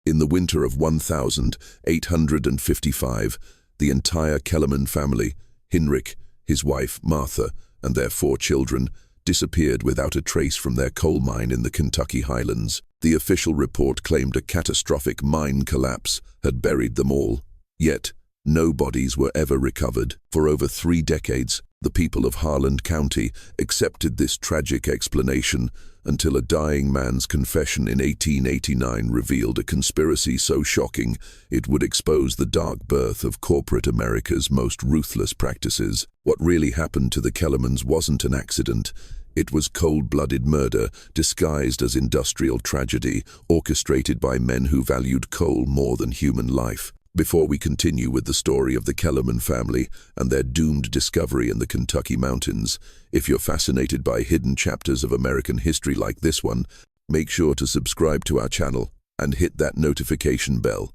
In the winter of 1855, the entire Kellerman family, Hinrich, his wife Martha, and their 4 children, disappeared without a trace from their coal mine in the Kentucky highlands. The official report claimed a catastrophic mine collapse had buried them all. Yet, no bodies were ever recovered. For over 3 decades, the people of Harlan County accepted this tragic explanation until a dying man's confession in 1889 revealed a conspiracy so shocking it would expose the dark birth of corporate America's most ruthless practices. What really happened to the Kellermans wasn't an accident. It was cold-blooded murder disguised as industrial tragedy, orchestrated by men who valued coal more than human life. Before we continue with the story of the Kellerman family and their doomed discovery in the Kentucky mountains, if you're fascinated by hidden chapters of American history like this one, make sure to subscribe to our channel and hit that notification bell.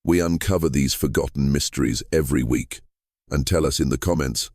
We uncover these forgotten mysteries every week. And tell us in the comments,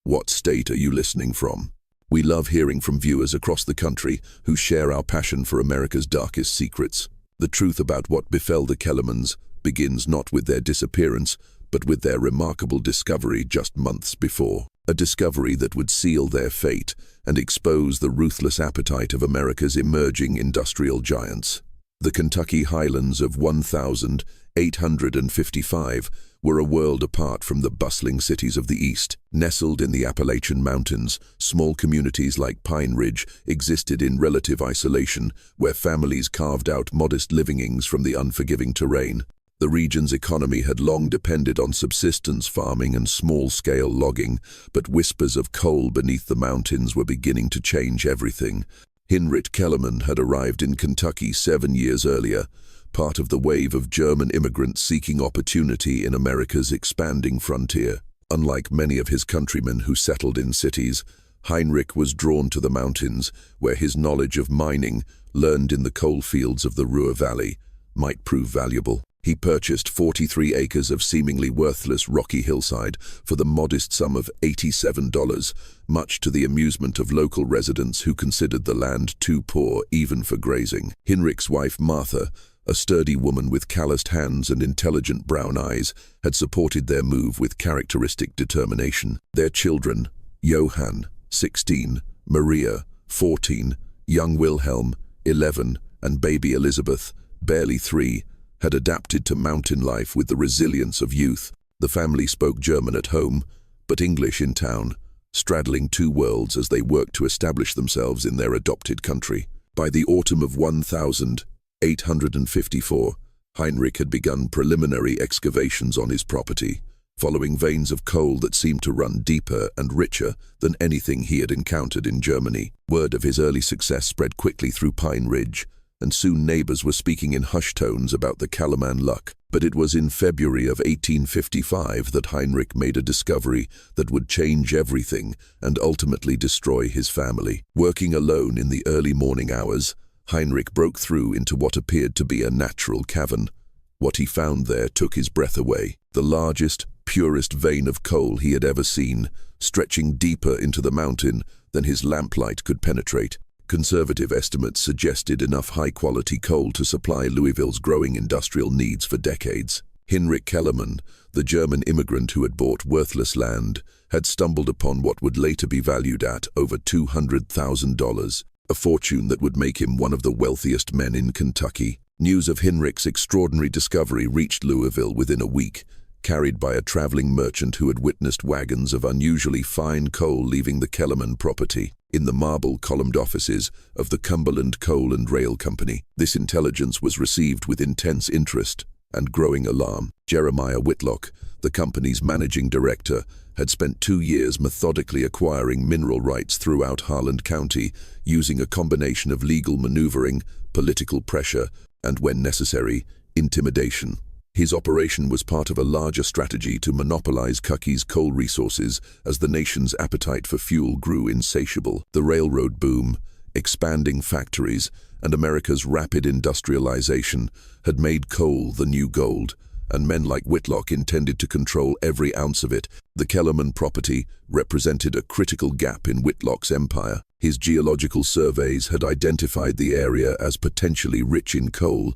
what state are you listening from? We love hearing from viewers across the country who share our passion for America's darkest secrets. The truth about what befell the Kellermans begins not with their disappearance, but with their remarkable discovery just months before. A discovery that would seal their fate and expose the ruthless appetite of America's emerging industrial giants. The Kentucky highlands of 1855 were a world apart from the bustling cities of the East. Nestled in the Appalachian Mountains, small communities like Pine Ridge existed in relative isolation, where families carved out modest livingings from the unforgiving terrain. The region's economy had long depended on subsistence farming and small-scale logging, but whispers of coal beneath the mountains were beginning to change everything. Hinrich Kellerman had arrived in Kentucky 7 years earlier, part of the wave of German immigrants seeking opportunity in America's expanding frontier. Unlike many of his countrymen who settled in cities, Heinrich was drawn to the mountains, where his knowledge of mining, learned in the coal fields of the Ruhr Valley, might prove valuable. He purchased 43 acres of seemingly worthless rocky hillside for the modest sum of $87, much to the amusement of local residents who considered the land too poor even for grazing. Hinrich's wife Martha, a sturdy woman with calloused hands and intelligent brown eyes, had supported their move with characteristic determination. Their children, Johann, 16, Maria, 14, young Wilhelm, 11, and baby Elizabeth, barely 3, had adapted to mountain life with the resilience of youth. The family spoke German at home, but English in town, straddling 2 worlds as they worked to establish themselves in their adopted country. By the autumn of 1854, Heinrich had begun preliminary excavations on his property, following veins of coal that seemed to run deeper and richer than anything he had encountered in Germany. Word of his early success spread quickly through Pine Ridge, and soon neighbors were speaking in hushed tones about the Kellerman luck. But it was in February of 1855 that Heinrich made a discovery that would change everything and ultimately destroy his family. Working alone in the early morning hours, Heinrich broke through into what appeared to be a natural cavern. What he found there took his breath away. The largest, purest vein of coal he had ever seen, stretching deeper into the mountain than his lamplight could penetrate. Conservative estimates suggested enough high-quality coal to supply Louisville's growing industrial needs for decades. Hinrich Kellerman, the German immigrant who had bought worthless land, had stumbled upon what would later be valued at over $200,000, a fortune that would make him one of the wealthiest men in Kentucky. News of Hinrich's extraordinary discovery reached Louisville within a week, carried by a traveling merchant who had witnessed wagons of unusually fine coal leaving the Kellerman property. In the marble-columned offices of the Cumberland Coal and Rail Company, this intelligence was received with intense interest and growing alarm. Jeremiah Whitlock, the company's managing director, had spent 2 years methodically acquiring mineral rights throughout Harlan County, using a combination of legal maneuvering, political pressure, and, when necessary, intimidation. His operation was part of a larger strategy to monopolize Kentucky's coal resources as the nation's appetite for fuel grew insatiable. The railroad boom, expanding factories, and America's rapid industrialization had made coal the new gold, and men like Whitlock intended to control every ounce of it. The Kellerman property represented a critical gap in Whitlock's empire. His geological surveys had identified the area as potentially rich in coal,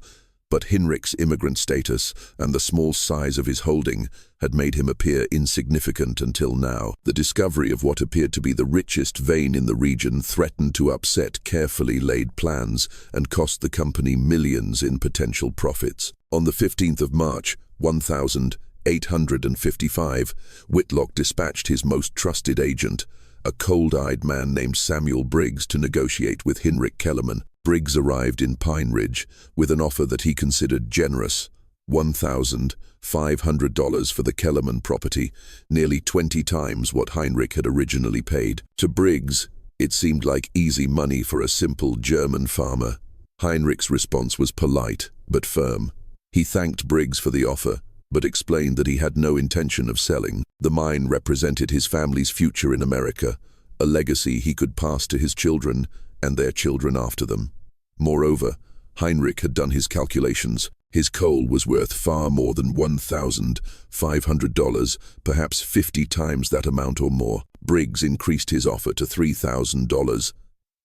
But Hinrich's immigrant status and the small size of his holding had made him appear insignificant until now. The discovery of what appeared to be the richest vein in the region threatened to upset carefully laid plans and cost the company millions in potential profits. On the 15th of March, 1855, Whitlock dispatched his most trusted agent, a cold-eyed man named Samuel Briggs, to negotiate with Hinrich Kellerman. Briggs arrived in Pine Ridge with an offer that he considered generous: $1,500 for the Kellerman property, nearly 20 times what Heinrich had originally paid. To Briggs, it seemed like easy money for a simple German farmer. Heinrich's response was polite but firm. He thanked Briggs for the offer, but explained that he had no intention of selling. The mine represented his family's future in America, a legacy he could pass to his children and their children after them. Moreover, Heinrich had done his calculations. His coal was worth far more than $1,500, perhaps 50 times that amount or more. Briggs increased his offer to $3,000,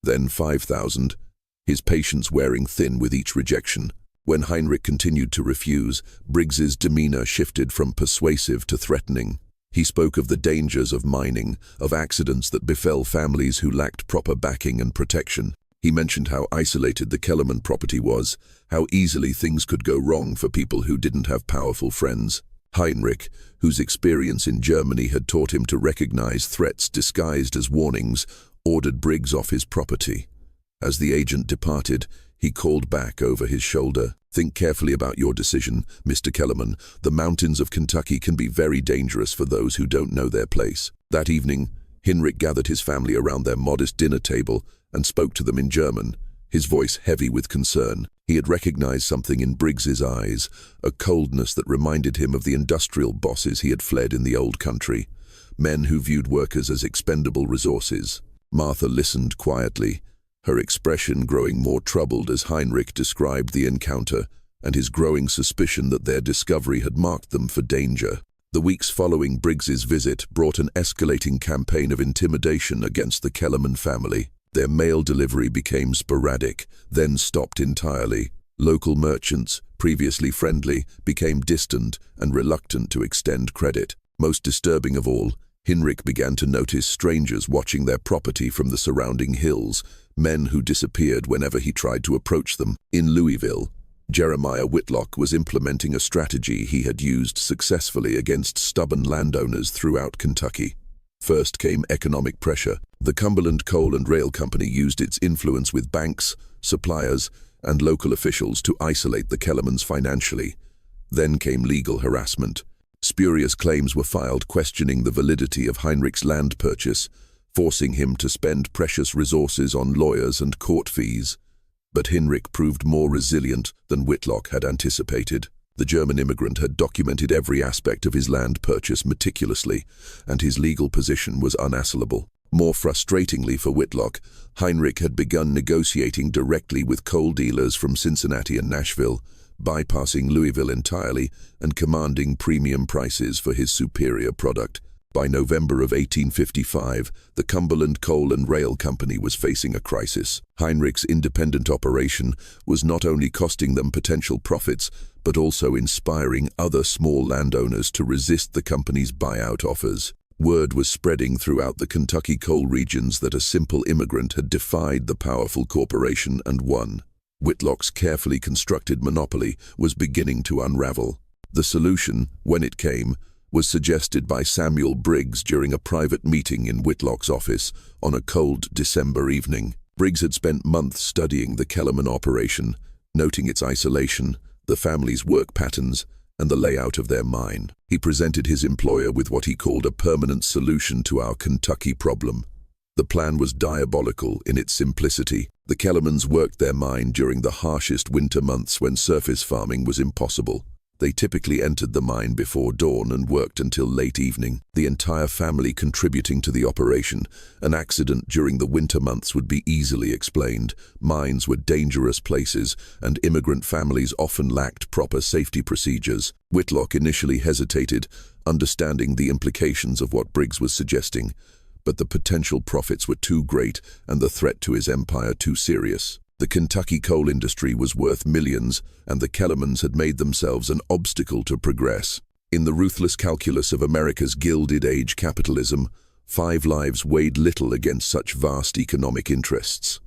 then $5,000, his patience wearing thin with each rejection. When Heinrich continued to refuse, Briggs's demeanor shifted from persuasive to threatening. He spoke of the dangers of mining, of accidents that befell families who lacked proper backing and protection. He mentioned how isolated the Kellerman property was, how easily things could go wrong for people who didn't have powerful friends. Heinrich, whose experience in Germany had taught him to recognize threats disguised as warnings, ordered Briggs off his property. As the agent departed, he called back over his shoulder. "Think carefully about your decision, Mr. Kellerman. The mountains of Kentucky can be very dangerous for those who don't know their place." That evening, Hinrich gathered his family around their modest dinner table and spoke to them in German, his voice heavy with concern. He had recognized something in Briggs's eyes, a coldness that reminded him of the industrial bosses he had fled in the old country, men who viewed workers as expendable resources. Martha listened quietly, her expression growing more troubled as Heinrich described the encounter and his growing suspicion that their discovery had marked them for danger. The weeks following Briggs's visit brought an escalating campaign of intimidation against the Kellerman family. Their mail delivery became sporadic, then stopped entirely. Local merchants, previously friendly, became distant and reluctant to extend credit. Most disturbing of all, Hinrich began to notice strangers watching their property from the surrounding hills, men who disappeared whenever he tried to approach them. In Louisville, Jeremiah Whitlock was implementing a strategy he had used successfully against stubborn landowners throughout Kentucky. First came economic pressure. The Cumberland Coal and Rail Company used its influence with banks, suppliers, and local officials to isolate the Kellermans financially. Then came legal harassment. Spurious claims were filed questioning the validity of Heinrich's land purchase, forcing him to spend precious resources on lawyers and court fees. But Hinrich proved more resilient than Whitlock had anticipated. The German immigrant had documented every aspect of his land purchase meticulously, and his legal position was unassailable. More frustratingly for Whitlock, Heinrich had begun negotiating directly with coal dealers from Cincinnati and Nashville, bypassing Louisville entirely and commanding premium prices for his superior product. By November of 1855, the Cumberland Coal and Rail Company was facing a crisis. Heinrich's independent operation was not only costing them potential profits, but also inspiring other small landowners to resist the company's buyout offers. Word was spreading throughout the Kentucky coal regions that a simple immigrant had defied the powerful corporation and won. Whitlock's carefully constructed monopoly was beginning to unravel. The solution, when it came, was suggested by Samuel Briggs during a private meeting in Whitlock's office on a cold December evening. Briggs had spent months studying the Kellerman operation, noting its isolation, the family's work patterns, and the layout of their mine. He presented his employer with what he called a permanent solution to our Kentucky problem. The plan was diabolical in its simplicity. The Kellermans worked their mine during the harshest winter months when surface farming was impossible. They typically entered the mine before dawn and worked until late evening, the entire family contributing to the operation. An accident during the winter months would be easily explained. Mines were dangerous places, and immigrant families often lacked proper safety procedures. Whitlock initially hesitated, understanding the implications of what Briggs was suggesting, but the potential profits were too great and the threat to his empire too serious. The Kentucky coal industry was worth millions, and the Kellermans had made themselves an obstacle to progress. In the ruthless calculus of America's Gilded Age capitalism, 5 lives weighed little against such vast economic interests.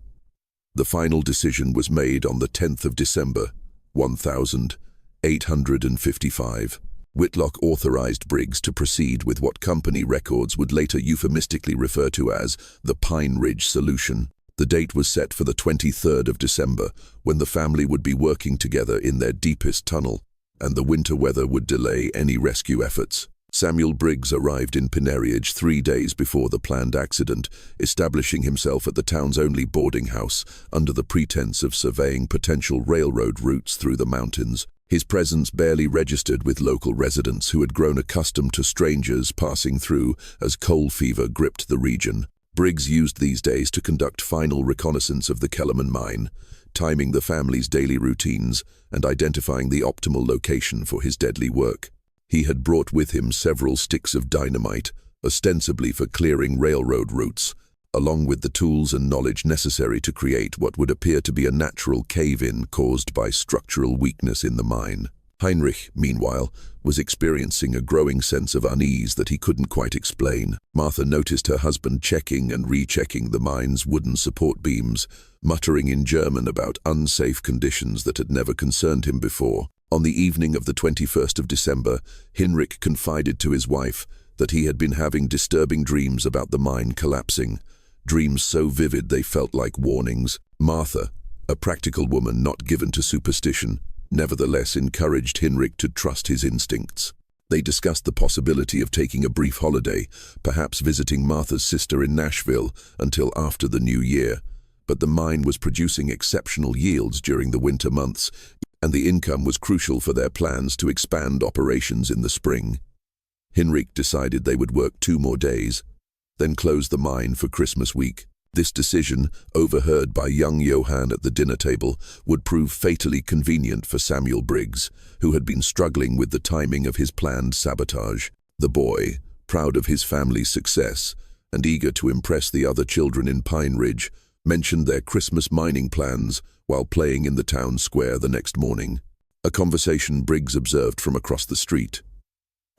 The final decision was made on the 10th of December, 1855. Whitlock authorized Briggs to proceed with what company records would later euphemistically refer to as the Pine Ridge Solution. The date was set for the 23rd of December, when the family would be working together in their deepest tunnel, and the winter weather would delay any rescue efforts. Samuel Briggs arrived in Pineridge 3 days before the planned accident, establishing himself at the town's only boarding house under the pretense of surveying potential railroad routes through the mountains. His presence barely registered with local residents who had grown accustomed to strangers passing through as coal fever gripped the region. Briggs used these days to conduct final reconnaissance of the Kellerman mine, timing the family's daily routines and identifying the optimal location for his deadly work. He had brought with him several sticks of dynamite, ostensibly for clearing railroad routes, along with the tools and knowledge necessary to create what would appear to be a natural cave-in caused by structural weakness in the mine. Heinrich, meanwhile, was experiencing a growing sense of unease that he couldn't quite explain. Martha noticed her husband checking and rechecking the mine's wooden support beams, muttering in German about unsafe conditions that had never concerned him before. On the evening of the 21st of December, Heinrich confided to his wife that he had been having disturbing dreams about the mine collapsing, dreams so vivid they felt like warnings. Martha, a practical woman not given to superstition, nevertheless encouraged Heinrich to trust his instincts. They discussed the possibility of taking a brief holiday, perhaps visiting Martha's sister in Nashville until after the new year. But the mine was producing exceptional yields during the winter months, and the income was crucial for their plans to expand operations in the spring. Heinrich decided they would work 2 more days, then close the mine for Christmas week. This decision, overheard by young Johann at the dinner table, would prove fatally convenient for Samuel Briggs, who had been struggling with the timing of his planned sabotage. The boy, proud of his family's success and eager to impress the other children in Pine Ridge, mentioned their Christmas mining plans while playing in the town square the next morning. A conversation Briggs observed from across the street.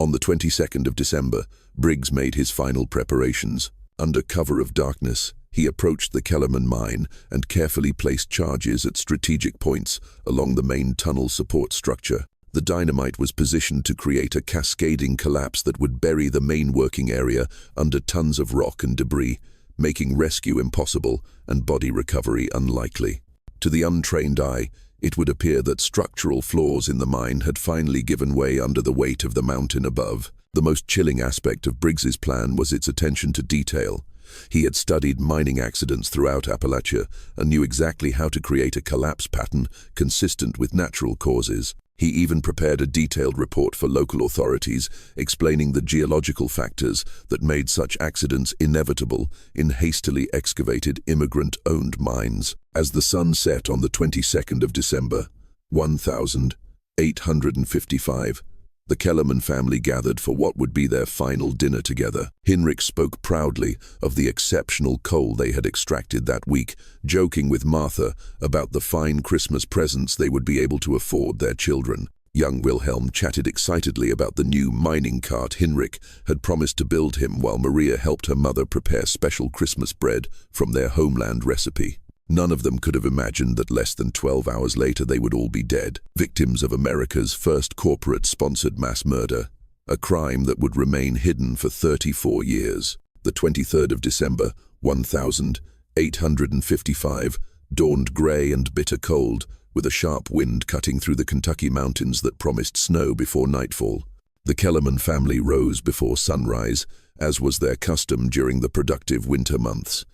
On the 22nd of December, Briggs made his final preparations. Under cover of darkness, he approached the Kellerman mine and carefully placed charges at strategic points along the main tunnel support structure. The dynamite was positioned to create a cascading collapse that would bury the main working area under tons of rock and debris, making rescue impossible and body recovery unlikely. To the untrained eye, it would appear that structural flaws in the mine had finally given way under the weight of the mountain above. The most chilling aspect of Briggs's plan was its attention to detail. He had studied mining accidents throughout Appalachia and knew exactly how to create a collapse pattern consistent with natural causes. He even prepared a detailed report for local authorities explaining the geological factors that made such accidents inevitable in hastily excavated immigrant-owned mines. As the sun set on the 22nd of December, 1855, the Kellerman family gathered for what would be their final dinner together. Heinrich spoke proudly of the exceptional coal they had extracted that week, joking with Martha about the fine Christmas presents they would be able to afford their children. Young Wilhelm chatted excitedly about the new mining cart Heinrich had promised to build him, while Maria helped her mother prepare special Christmas bread from their homeland recipe. None of them could have imagined that less than 12 hours later they would all be dead, victims of America's first corporate-sponsored mass murder, a crime that would remain hidden for 34 years. The 23rd of December, 1855, dawned grey and bitter cold, with a sharp wind cutting through the Kentucky mountains that promised snow before nightfall. The Kellerman family rose before sunrise, as was their custom during the productive winter months.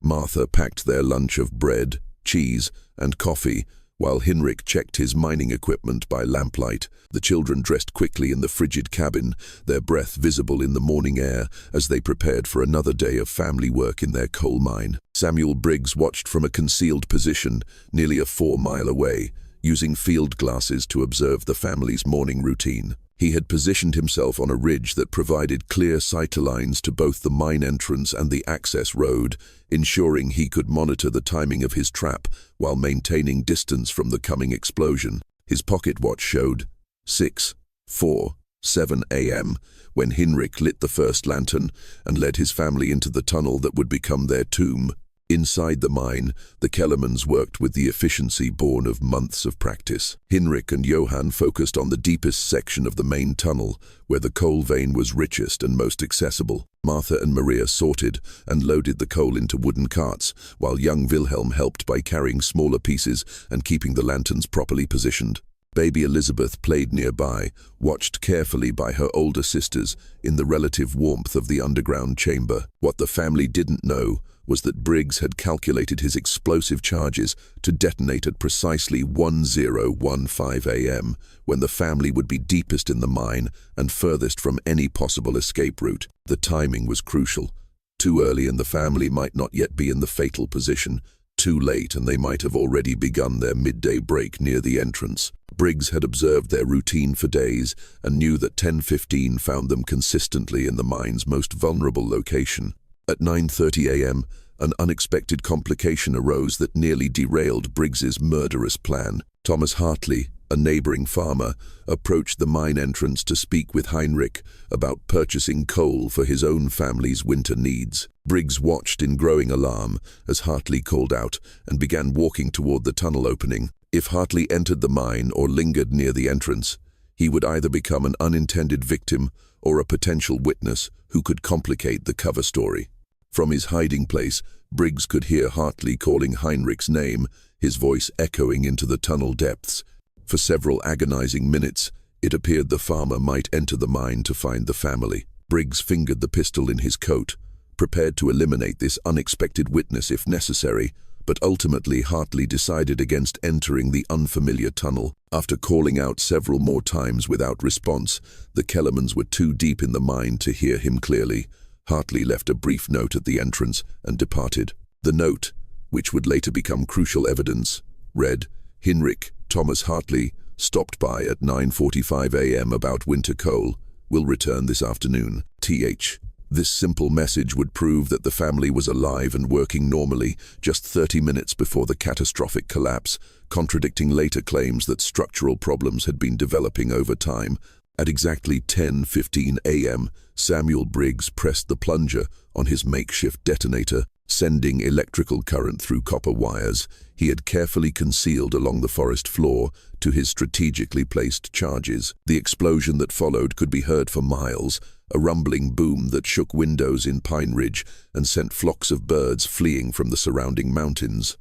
Martha packed their lunch of bread, cheese, and coffee, while Heinrich checked his mining equipment by lamplight. The children dressed quickly in the frigid cabin, their breath visible in the morning air as they prepared for another day of family work in their coal mine. Samuel Briggs watched from a concealed position, nearly a 4 mile away, using field glasses to observe the family's morning routine. He had positioned himself on a ridge that provided clear sightlines to both the mine entrance and the access road, ensuring he could monitor the timing of his trap while maintaining distance from the coming explosion. His pocket watch showed 6:47 a.m. when Heinrich lit the first lantern and led his family into the tunnel that would become their tomb. Inside the mine, the Kellermans worked with the efficiency born of months of practice. Heinrich and Johann focused on the deepest section of the main tunnel, where the coal vein was richest and most accessible. Martha and Maria sorted and loaded the coal into wooden carts, while young Wilhelm helped by carrying smaller pieces and keeping the lanterns properly positioned. Baby Elizabeth played nearby, watched carefully by her older sisters in the relative warmth of the underground chamber. What the family didn't know was that Briggs had calculated his explosive charges to detonate at precisely 10:15 a.m., when the family would be deepest in the mine and furthest from any possible escape route. The timing was crucial. Too early and the family might not yet be in the fatal position. Too late and they might have already begun their midday break near the entrance. Briggs had observed their routine for days and knew that 10:15 found them consistently in the mine's most vulnerable location. At 9:30 a.m., an unexpected complication arose that nearly derailed Briggs's murderous plan. Thomas Hartley, a neighboring farmer, approached the mine entrance to speak with Heinrich about purchasing coal for his own family's winter needs. Briggs watched in growing alarm as Hartley called out and began walking toward the tunnel opening. If Hartley entered the mine or lingered near the entrance, he would either become an unintended victim or a potential witness who could complicate the cover story. From his hiding place, Briggs could hear Hartley calling Heinrich's name, his voice echoing into the tunnel depths. For several agonizing minutes, it appeared the farmer might enter the mine to find the family. Briggs fingered the pistol in his coat, prepared to eliminate this unexpected witness if necessary, but ultimately Hartley decided against entering the unfamiliar tunnel. After calling out several more times without response, the Kellermans were too deep in the mine to hear him clearly. Hartley left a brief note at the entrance and departed. The note, which would later become crucial evidence, read, "Heinrich Thomas Hartley stopped by at 9:45 a.m. about winter coal. Will return this afternoon. Th." This simple message would prove that the family was alive and working normally just 30 minutes before the catastrophic collapse, contradicting later claims that structural problems had been developing over time. At exactly 10:15 a.m., Samuel Briggs pressed the plunger on his makeshift detonator, sending electrical current through copper wires he had carefully concealed along the forest floor to his strategically placed charges. The explosion that followed could be heard for miles, a rumbling boom that shook windows in Pine Ridge and sent flocks of birds fleeing from the surrounding mountains.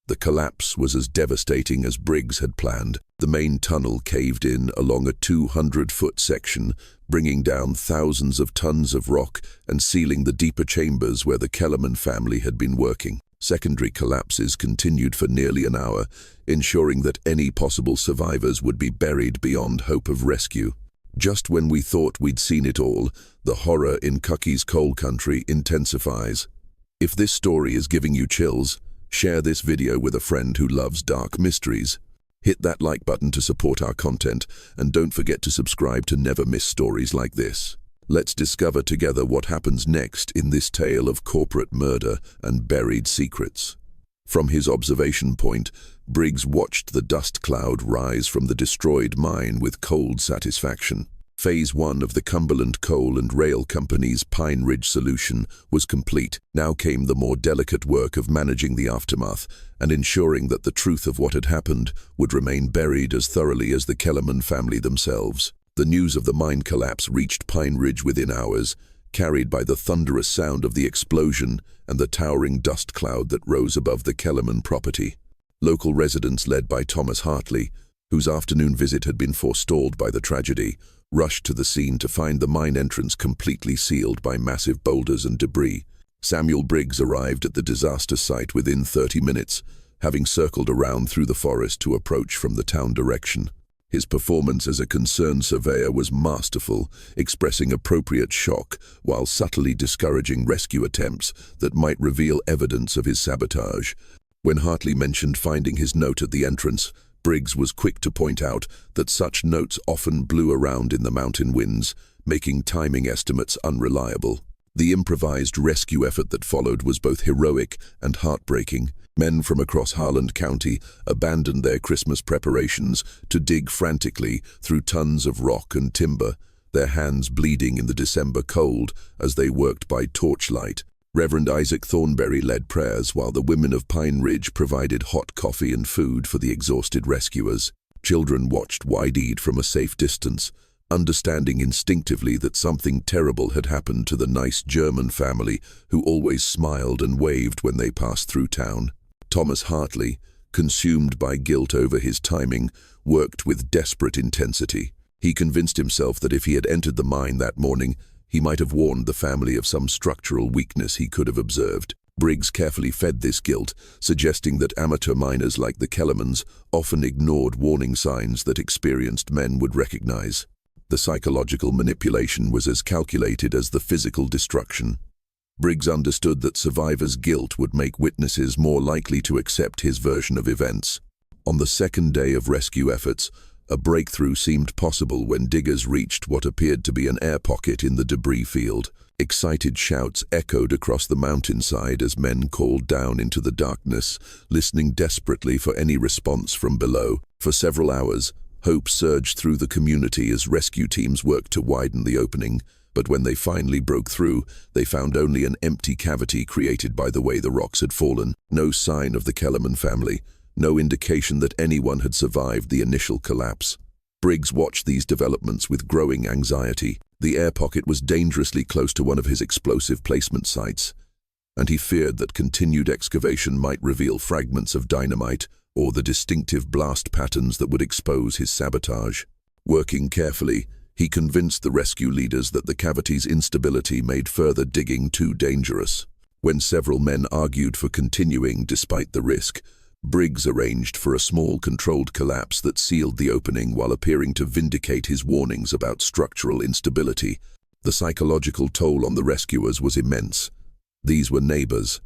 The collapse was as devastating as Briggs had planned. The main tunnel caved in along a 200-foot section, bringing down thousands of tons of rock and sealing the deeper chambers where the Kellerman family had been working. Secondary collapses continued for nearly an hour, ensuring that any possible survivors would be buried beyond hope of rescue. Just when we thought we'd seen it all, the horror in Cuckie's coal country intensifies. If this story is giving you chills, share this video with a friend who loves dark mysteries. Hit that like button to support our content, and don't forget to subscribe to never miss stories like this. Let's discover together what happens next in this tale of corporate murder and buried secrets. From his observation point, Briggs watched the dust cloud rise from the destroyed mine with cold satisfaction. Phase 1 of the Cumberland Coal and Rail Company's Pine Ridge solution was complete. Now came the more delicate work of managing the aftermath and ensuring that the truth of what had happened would remain buried as thoroughly as the Kellerman family themselves. The news of the mine collapse reached Pine Ridge within hours, carried by the thunderous sound of the explosion and the towering dust cloud that rose above the Kellerman property. Local residents, led by Thomas Hartley, whose afternoon visit had been forestalled by the tragedy, rushed to the scene to find the mine entrance completely sealed by massive boulders and debris. Samuel Briggs arrived at the disaster site within 30 minutes, having circled around through the forest to approach from the town direction. His performance as a concerned surveyor was masterful, expressing appropriate shock while subtly discouraging rescue attempts that might reveal evidence of his sabotage. When Hartley mentioned finding his note at the entrance, Briggs was quick to point out that such notes often blew around in the mountain winds, making timing estimates unreliable. The improvised rescue effort that followed was both heroic and heartbreaking. Men from across Harland County abandoned their Christmas preparations to dig frantically through tons of rock and timber, their hands bleeding in the December cold as they worked by torchlight. Reverend Isaac Thornberry led prayers while the women of Pine Ridge provided hot coffee and food for the exhausted rescuers. Children watched wide-eyed from a safe distance, understanding instinctively that something terrible had happened to the nice German family who always smiled and waved when they passed through town. Thomas Hartley, consumed by guilt over his timing, worked with desperate intensity. He convinced himself that if he had entered the mine that morning, he might have warned the family of some structural weakness he could have observed. Briggs carefully fed this guilt, suggesting that amateur miners like the Kellermans often ignored warning signs that experienced men would recognize. The psychological manipulation was as calculated as the physical destruction. Briggs understood that survivors' guilt would make witnesses more likely to accept his version of events. On the second day of rescue efforts, a breakthrough seemed possible when diggers reached what appeared to be an air pocket in the debris field. Excited shouts echoed across the mountainside as men called down into the darkness, listening desperately for any response from below. For several hours, hope surged through the community as rescue teams worked to widen the opening, but when they finally broke through, they found only an empty cavity created by the way the rocks had fallen. No sign of the Kellerman family, no indication that anyone had survived the initial collapse. Briggs watched these developments with growing anxiety. The air pocket was dangerously close to one of his explosive placement sites, and he feared that continued excavation might reveal fragments of dynamite or the distinctive blast patterns that would expose his sabotage. Working carefully, he convinced the rescue leaders that the cavity's instability made further digging too dangerous. When several men argued for continuing despite the risk, Briggs arranged for a small controlled collapse that sealed the opening while appearing to vindicate his warnings about structural instability. The psychological toll on the rescuers was immense. These were neighbors,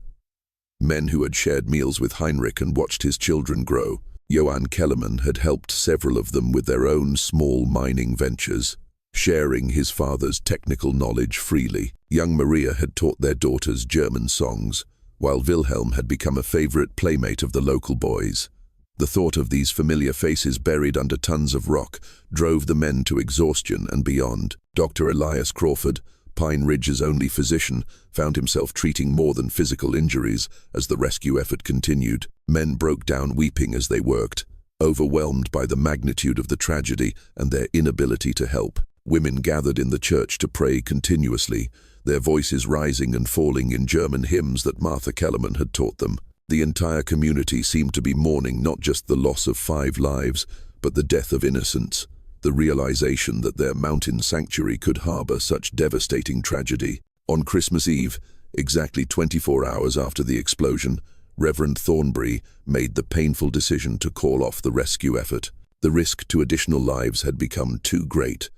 men who had shared meals with Heinrich and watched his children grow. Johann Kellerman had helped several of them with their own small mining ventures, sharing his father's technical knowledge freely. Young Maria had taught their daughters German songs, while Wilhelm had become a favorite playmate of the local boys. The thought of these familiar faces buried under tons of rock drove the men to exhaustion and beyond. Dr. Elias Crawford, Pine Ridge's only physician, found himself treating more than physical injuries as the rescue effort continued. Men broke down weeping as they worked, overwhelmed by the magnitude of the tragedy and their inability to help. Women gathered in the church to pray continuously, their voices rising and falling in German hymns that Martha Kellerman had taught them. The entire community seemed to be mourning not just the loss of 5 lives, but the death of innocents, the realization that their mountain sanctuary could harbor such devastating tragedy. On Christmas Eve, exactly 24 hours after the explosion, Reverend Thornberry made the painful decision to call off the rescue effort. The risk to additional lives had become too great,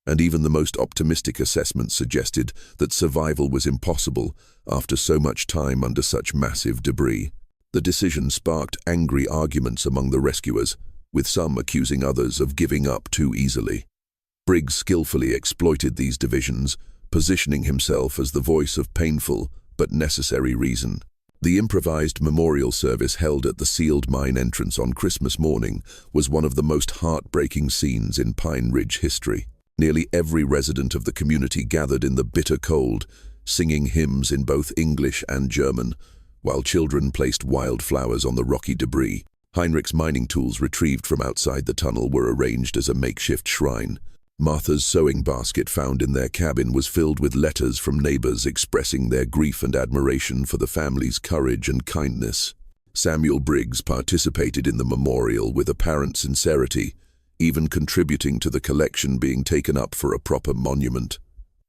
and even the most optimistic assessments suggested that survival was impossible after so much time under such massive debris. The decision sparked angry arguments among the rescuers, with some accusing others of giving up too easily. Briggs skillfully exploited these divisions, positioning himself as the voice of painful but necessary reason. The improvised memorial service held at the sealed mine entrance on Christmas morning was one of the most heartbreaking scenes in Pine Ridge history. Nearly every resident of the community gathered in the bitter cold, singing hymns in both English and German, while children placed wildflowers on the rocky debris. Heinrich's mining tools retrieved from outside the tunnel were arranged as a makeshift shrine. Martha's sewing basket found in their cabin was filled with letters from neighbors expressing their grief and admiration for the family's courage and kindness. Samuel Briggs participated in the memorial with apparent sincerity, even contributing to the collection being taken up for a proper monument.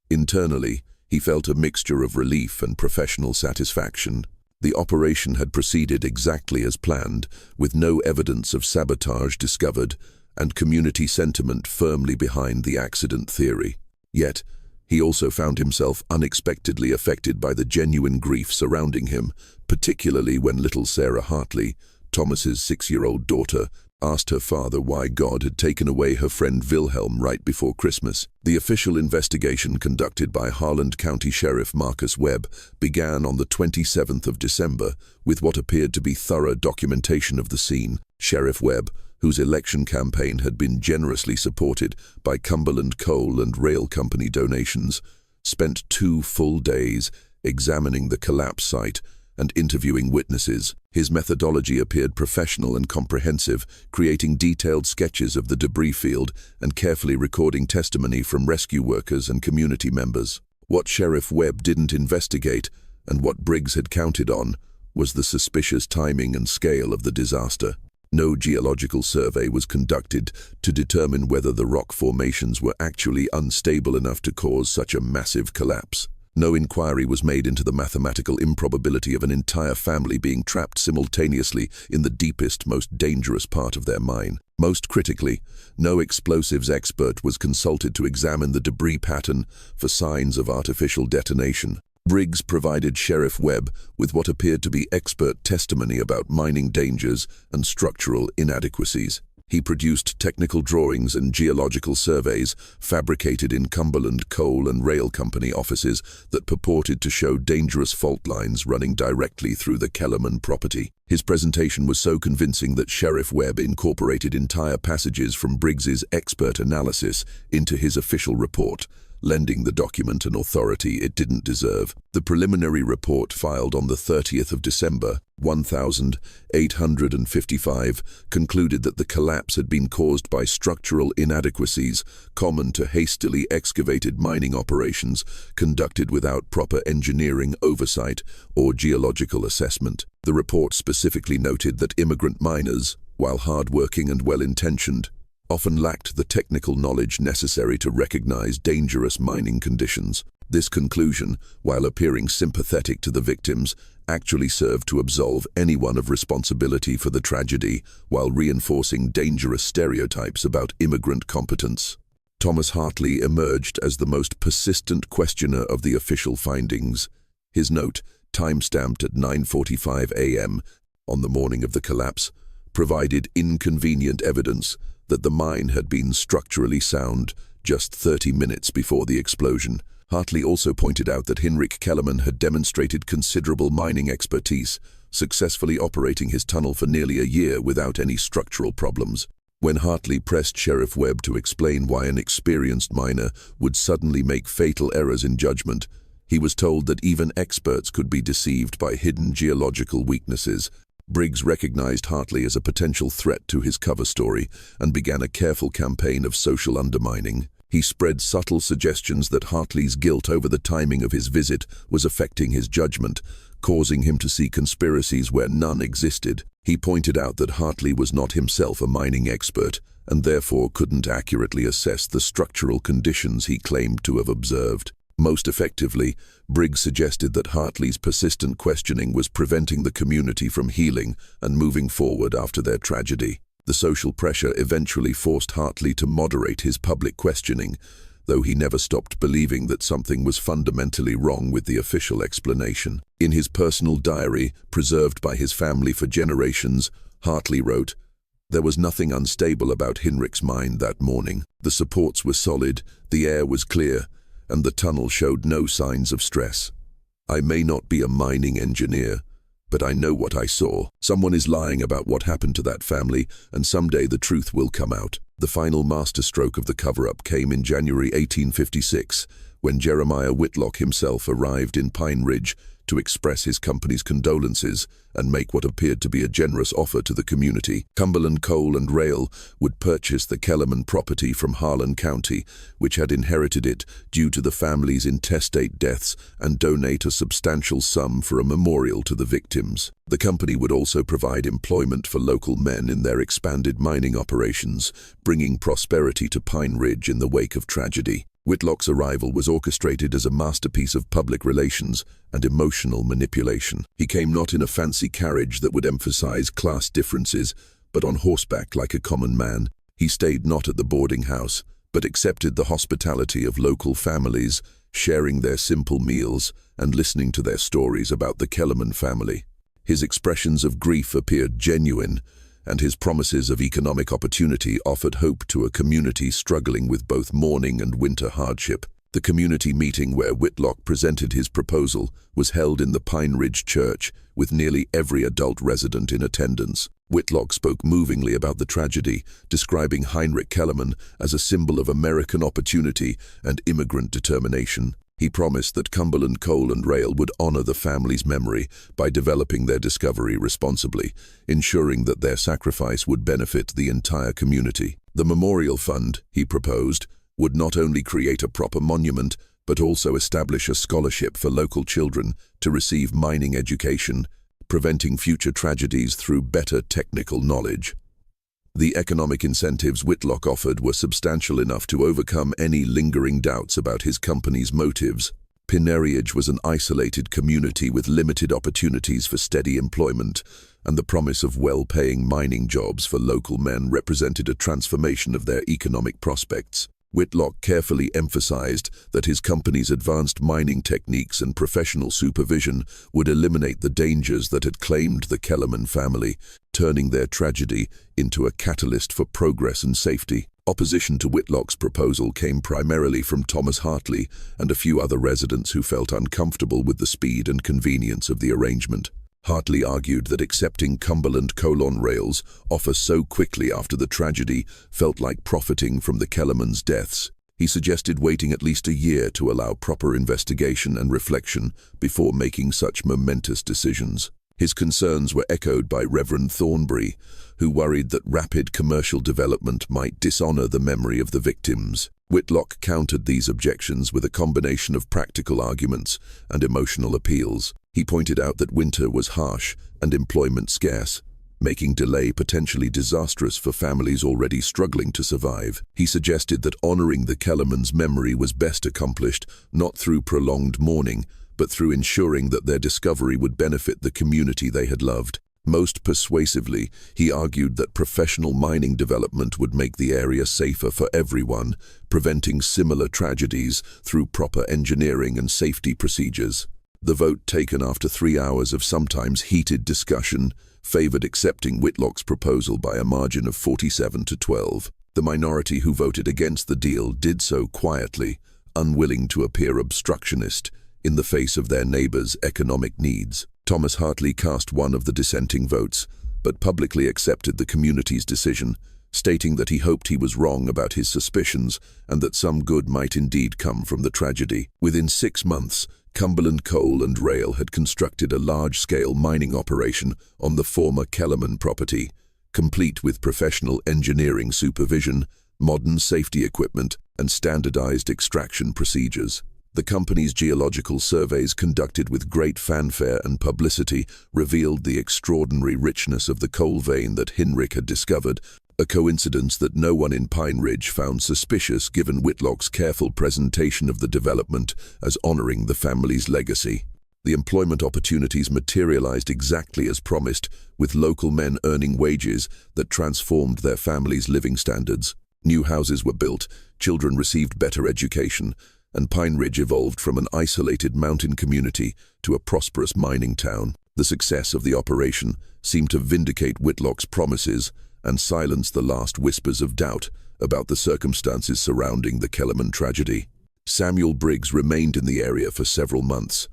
Internally, he felt a mixture of relief and professional satisfaction. The operation had proceeded exactly as planned, with no evidence of sabotage discovered, and community sentiment firmly behind the accident theory. Yet, he also found himself unexpectedly affected by the genuine grief surrounding him, particularly when little Sarah Hartley, Thomas's 6-year-old daughter, asked her father why God had taken away her friend Wilhelm right before Christmas. The official investigation conducted by Harland County Sheriff Marcus Webb began on the 27th of December with what appeared to be thorough documentation of the scene. Sheriff Webb, whose election campaign had been generously supported by Cumberland Coal and Rail Company donations, spent 2 full days examining the collapse site and interviewing witnesses. His methodology appeared professional and comprehensive, creating detailed sketches of the debris field and carefully recording testimony from rescue workers and community members. What Sheriff Webb didn't investigate, and what Briggs had counted on, was the suspicious timing and scale of the disaster. No geological survey was conducted to determine whether the rock formations were actually unstable enough to cause such a massive collapse. No inquiry was made into the mathematical improbability of an entire family being trapped simultaneously in the deepest, most dangerous part of their mine. Most critically, no explosives expert was consulted to examine the debris pattern for signs of artificial detonation. Briggs provided Sheriff Webb with what appeared to be expert testimony about mining dangers and structural inadequacies. He produced technical drawings and geological surveys fabricated in Cumberland Coal and Rail Company offices that purported to show dangerous fault lines running directly through the Kellerman property. His presentation was so convincing that Sheriff Webb incorporated entire passages from Briggs's expert analysis into his official report, lending the document an authority it didn't deserve. The preliminary report filed on the 30th of December, 1855, concluded that the collapse had been caused by structural inadequacies common to hastily excavated mining operations conducted without proper engineering oversight or geological assessment. The report specifically noted that immigrant miners, while hard-working and well-intentioned, often lacked the technical knowledge necessary to recognize dangerous mining conditions. This conclusion, while appearing sympathetic to the victims, actually served to absolve anyone of responsibility for the tragedy while reinforcing dangerous stereotypes about immigrant competence. Thomas Hartley emerged as the most persistent questioner of the official findings. His note, time-stamped at 9:45 a.m. on the morning of the collapse, provided inconvenient evidence that the mine had been structurally sound just 30 minutes before the explosion. Hartley also pointed out that Hinrich Kellerman had demonstrated considerable mining expertise, successfully operating his tunnel for nearly a year without any structural problems. When Hartley pressed Sheriff Webb to explain why an experienced miner would suddenly make fatal errors in judgment, he was told that even experts could be deceived by hidden geological weaknesses. Briggs recognized Hartley as a potential threat to his cover story and began a careful campaign of social undermining. He spread subtle suggestions that Hartley's guilt over the timing of his visit was affecting his judgment, causing him to see conspiracies where none existed. He pointed out that Hartley was not himself a mining expert and therefore couldn't accurately assess the structural conditions he claimed to have observed. Most effectively, Briggs suggested that Hartley's persistent questioning was preventing the community from healing and moving forward after their tragedy. The social pressure eventually forced Hartley to moderate his public questioning, though he never stopped believing that something was fundamentally wrong with the official explanation. In his personal diary, preserved by his family for generations, Hartley wrote, "There was nothing unstable about Hinrich's mine that morning. The supports were solid, the air was clear, and the tunnel showed no signs of stress. I may not be a mining engineer, but I know what I saw. Someone is lying about what happened to that family, and someday the truth will come out." The final masterstroke of the cover-up came in January 1856, when Jeremiah Whitlock himself arrived in Pine Ridge to express his company's condolences and make what appeared to be a generous offer to the community. Cumberland Coal and Rail would purchase the Kellerman property from Harlan County, which had inherited it due to the family's intestate deaths, and donate a substantial sum for a memorial to the victims. The company would also provide employment for local men in their expanded mining operations, bringing prosperity to Pine Ridge in the wake of tragedy. Whitlock's arrival was orchestrated as a masterpiece of public relations and emotional manipulation. He came not in a fancy carriage that would emphasize class differences, but on horseback like a common man. He stayed not at the boarding house, but accepted the hospitality of local families, sharing their simple meals and listening to their stories about the Kellerman family. His expressions of grief appeared genuine, and his promises of economic opportunity offered hope to a community struggling with both morning and winter hardship. The community meeting where Whitlock presented his proposal was held in the Pine Ridge Church, with nearly every adult resident in attendance. Whitlock spoke movingly about the tragedy, describing Heinrich Kellerman as a symbol of American opportunity and immigrant determination. He promised that Cumberland Coal and Rail would honor the family's memory by developing their discovery responsibly, ensuring that their sacrifice would benefit the entire community. The memorial fund, he proposed, would not only create a proper monument, but also establish a scholarship for local children to receive mining education, preventing future tragedies through better technical knowledge. The economic incentives Whitlock offered were substantial enough to overcome any lingering doubts about his company's motives. Pineridge was an isolated community with limited opportunities for steady employment, and the promise of well-paying mining jobs for local men represented a transformation of their economic prospects. Whitlock carefully emphasized that his company's advanced mining techniques and professional supervision would eliminate the dangers that had claimed the Kellerman family, turning their tragedy into a catalyst for progress and safety. Opposition to Whitlock's proposal came primarily from Thomas Hartley and a few other residents who felt uncomfortable with the speed and convenience of the arrangement. Hartley argued that accepting Cumberland Coal and Rail's offer so quickly after the tragedy felt like profiting from the Kellermans' deaths. He suggested waiting at least a year to allow proper investigation and reflection before making such momentous decisions. His concerns were echoed by Reverend Thornbury, who worried that rapid commercial development might dishonor the memory of the victims. Whitlock countered these objections with a combination of practical arguments and emotional appeals. He pointed out that winter was harsh and employment scarce, making delay potentially disastrous for families already struggling to survive. He suggested that honoring the Kellermans' memory was best accomplished not through prolonged mourning, but through ensuring that their discovery would benefit the community they had loved. Most persuasively, he argued that professional mining development would make the area safer for everyone, preventing similar tragedies through proper engineering and safety procedures. The vote, taken after 3 hours of sometimes heated discussion, favored accepting Whitlock's proposal by a margin of 47 to 12. The minority who voted against the deal did so quietly, unwilling to appear obstructionist in the face of their neighbors' economic needs. Thomas Hartley cast one of the dissenting votes, but publicly accepted the community's decision, stating that he hoped he was wrong about his suspicions and that some good might indeed come from the tragedy. Within 6 months, Cumberland Coal and Rail had constructed a large-scale mining operation on the former Kellerman property, complete with professional engineering supervision, modern safety equipment, and standardized extraction procedures. The company's geological surveys, conducted with great fanfare and publicity, revealed the extraordinary richness of the coal vein that Heinrich had discovered, a coincidence that no one in Pine Ridge found suspicious given Whitlock's careful presentation of the development as honoring the family's legacy. The employment opportunities materialized exactly as promised, with local men earning wages that transformed their families' living standards. New houses were built, children received better education, and Pine Ridge evolved from an isolated mountain community to a prosperous mining town. The success of the operation seemed to vindicate Whitlock's promises and silence the last whispers of doubt about the circumstances surrounding the Kellerman tragedy. Samuel Briggs remained in the area for several months,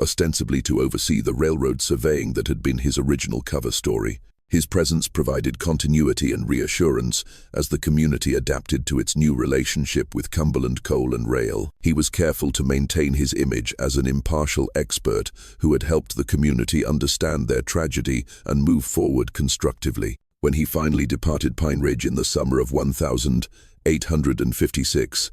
ostensibly to oversee the railroad surveying that had been his original cover story. His presence provided continuity and reassurance as the community adapted to its new relationship with Cumberland Coal and Rail. He was careful to maintain his image as an impartial expert who had helped the community understand their tragedy and move forward constructively. When he finally departed Pine Ridge in the summer of 1856,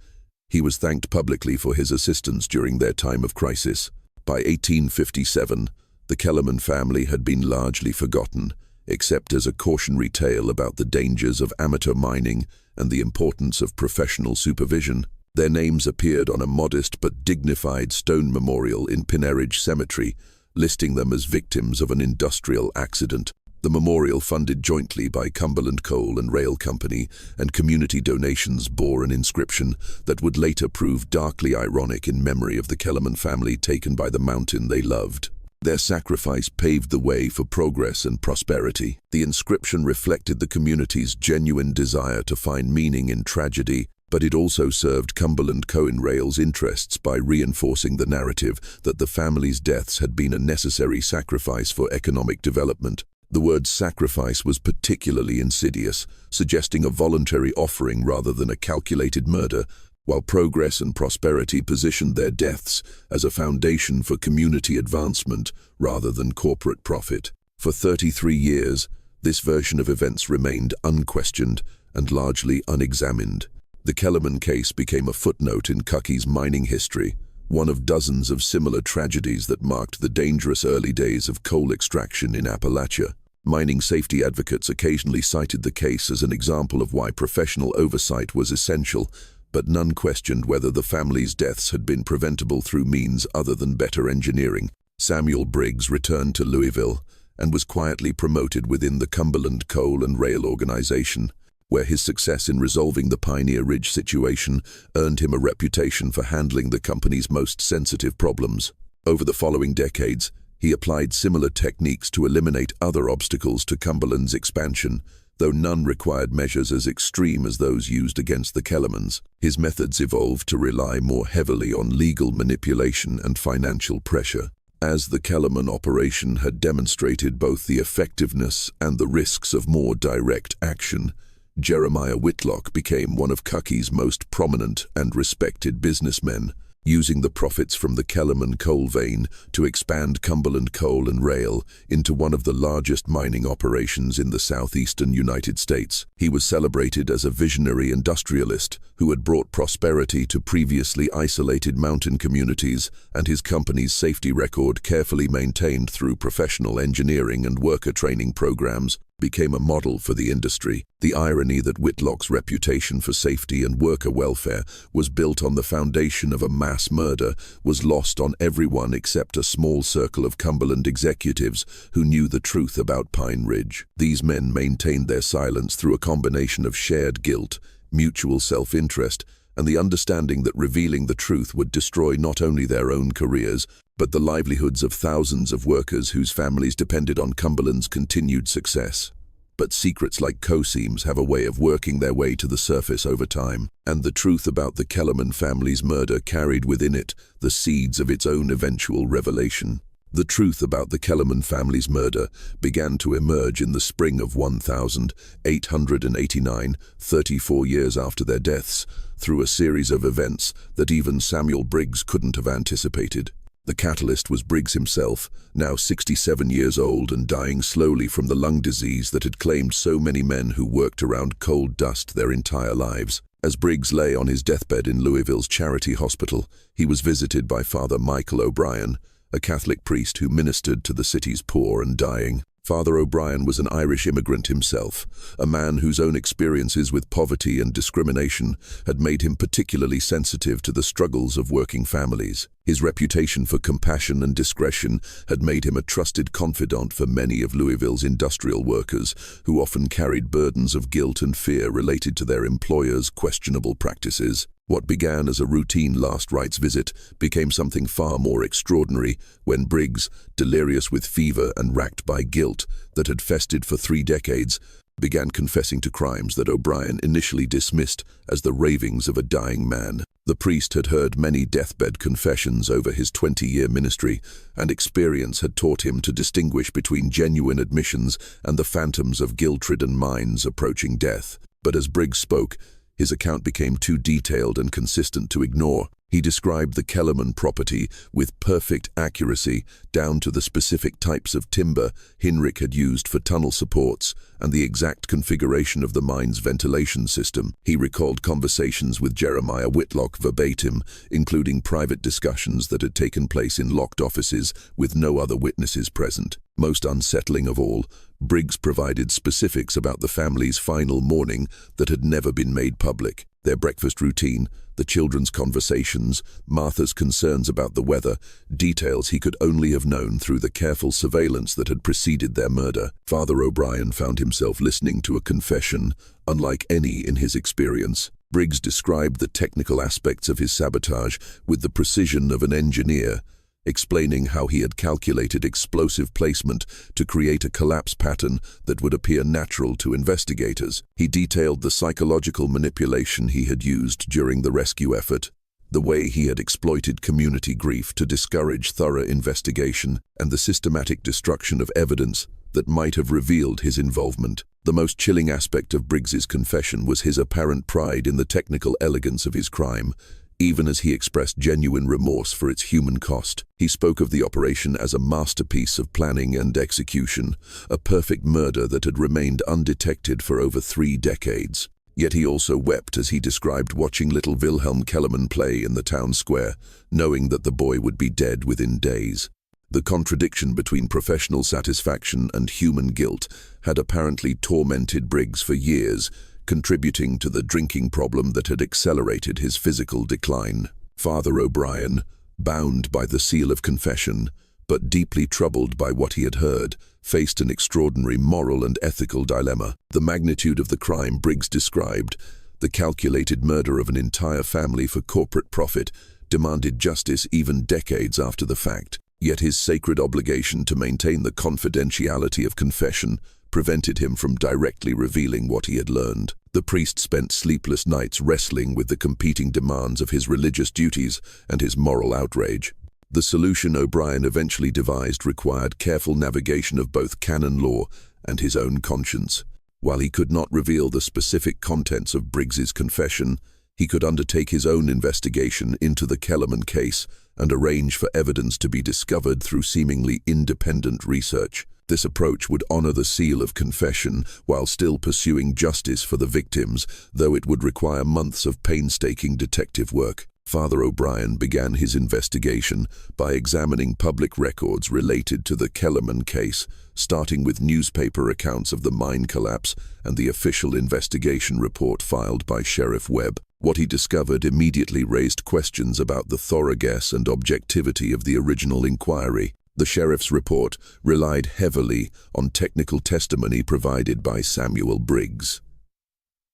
he was thanked publicly for his assistance during their time of crisis. By 1857, the Kellerman family had been largely forgotten, except as a cautionary tale about the dangers of amateur mining and the importance of professional supervision. Their names appeared on a modest but dignified stone memorial in Pineridge Cemetery, listing them as victims of an industrial accident. The memorial, funded jointly by Cumberland Coal and Rail Company and community donations, bore an inscription that would later prove darkly ironic in memory of the Kellerman family taken by the mountain they loved. Their sacrifice paved the way for progress and prosperity. The inscription reflected the community's genuine desire to find meaning in tragedy, but it also served Cumberland Coin Rail's interests by reinforcing the narrative that the family's deaths had been a necessary sacrifice for economic development. The word sacrifice was particularly insidious, suggesting a voluntary offering rather than a calculated murder, while progress and prosperity positioned their deaths as a foundation for community advancement rather than corporate profit. For 33 years, this version of events remained unquestioned and largely unexamined. The Kellerman case became a footnote in Cuckey's mining history, one of dozens of similar tragedies that marked the dangerous early days of coal extraction in Appalachia. Mining safety advocates occasionally cited the case as an example of why professional oversight was essential, but none questioned whether the family's deaths had been preventable through means other than better engineering. Samuel Briggs returned to Louisville and was quietly promoted within the Cumberland Coal and Rail organization, where his success in resolving the Pioneer Ridge situation earned him a reputation for handling the company's most sensitive problems. Over the following decades, he applied similar techniques to eliminate other obstacles to Cumberland's expansion, though none required measures as extreme as those used against the Kellermans. His methods evolved to rely more heavily on legal manipulation and financial pressure. As the Kellerman operation had demonstrated both the effectiveness and the risks of more direct action, Jeremiah Whitlock became one of Cuckey's most prominent and respected businessmen, using the profits from the Kellerman coal vein to expand Cumberland Coal and Rail into one of the largest mining operations in the southeastern United States. He was celebrated as a visionary industrialist who had brought prosperity to previously isolated mountain communities, and his company's safety record, carefully maintained through professional engineering and worker training programs, became a model for the industry. The irony that Whitlock's reputation for safety and worker welfare was built on the foundation of a mass murder was lost on everyone except a small circle of Cumberland executives who knew the truth about Pine Ridge. These men maintained their silence through a combination of shared guilt, mutual self-interest, and the understanding that revealing the truth would destroy not only their own careers, but the livelihoods of thousands of workers whose families depended on Cumberland's continued success. But secrets like co-seams have a way of working their way to the surface over time, and the truth about the Kellerman family's murder carried within it the seeds of its own eventual revelation. The truth about the Kellerman family's murder began to emerge in the spring of 1889, 34 years after their deaths, through a series of events that even Samuel Briggs couldn't have anticipated. The catalyst was Briggs himself, now 67 years old and dying slowly from the lung disease that had claimed so many men who worked around coal dust their entire lives. As Briggs lay on his deathbed in Louisville's Charity Hospital, he was visited by Father Michael O'Brien, a Catholic priest who ministered to the city's poor and dying. Father O'Brien was an Irish immigrant himself, a man whose own experiences with poverty and discrimination had made him particularly sensitive to the struggles of working families. His reputation for compassion and discretion had made him a trusted confidant for many of Louisville's industrial workers, who often carried burdens of guilt and fear related to their employers' questionable practices. What began as a routine last rites visit became something far more extraordinary when Briggs, delirious with fever and racked by guilt that had festered for 3 decades, began confessing to crimes that O'Brien initially dismissed as the ravings of a dying man. The priest had heard many deathbed confessions over his 20-year ministry, and experience had taught him to distinguish between genuine admissions and the phantoms of guilt-ridden minds approaching death. But as Briggs spoke, his account became too detailed and consistent to ignore. He described the Kellerman property with perfect accuracy, down to the specific types of timber Hinrich had used for tunnel supports and the exact configuration of the mine's ventilation system. He recalled conversations with Jeremiah Whitlock verbatim, including private discussions that had taken place in locked offices with no other witnesses present. Most unsettling of all, Briggs provided specifics about the family's final mourning that had never been made public. Their breakfast routine, the children's conversations, Martha's concerns about the weather, details he could only have known through the careful surveillance that had preceded their murder. Father O'Brien found himself listening to a confession unlike any in his experience. Briggs described the technical aspects of his sabotage with the precision of an engineer, explaining how he had calculated explosive placement to create a collapse pattern that would appear natural to investigators. He detailed the psychological manipulation he had used during the rescue effort, the way he had exploited community grief to discourage thorough investigation, and the systematic destruction of evidence that might have revealed his involvement. The most chilling aspect of Briggs's confession was his apparent pride in the technical elegance of his crime, even as he expressed genuine remorse for its human cost. He spoke of the operation as a masterpiece of planning and execution, a perfect murder that had remained undetected for over 3 decades. Yet he also wept as he described watching little Wilhelm Kellerman play in the town square, knowing that the boy would be dead within days. The contradiction between professional satisfaction and human guilt had apparently tormented Briggs for years, contributing to the drinking problem that had accelerated his physical decline. Father O'Brien, bound by the seal of confession, but deeply troubled by what he had heard, faced an extraordinary moral and ethical dilemma. The magnitude of the crime Briggs described, the calculated murder of an entire family for corporate profit, demanded justice even decades after the fact. Yet his sacred obligation to maintain the confidentiality of confession prevented him from directly revealing what he had learned. The priest spent sleepless nights wrestling with the competing demands of his religious duties and his moral outrage. The solution O'Brien eventually devised required careful navigation of both canon law and his own conscience. While he could not reveal the specific contents of Briggs's confession, he could undertake his own investigation into the Kellerman case and arrange for evidence to be discovered through seemingly independent research. This approach would honor the seal of confession while still pursuing justice for the victims, though it would require months of painstaking detective work. Father O'Brien began his investigation by examining public records related to the Kellerman case, starting with newspaper accounts of the mine collapse and the official investigation report filed by Sheriff Webb. What he discovered immediately raised questions about the thoroughness and objectivity of the original inquiry. The sheriff's report relied heavily on technical testimony provided by Samuel Briggs.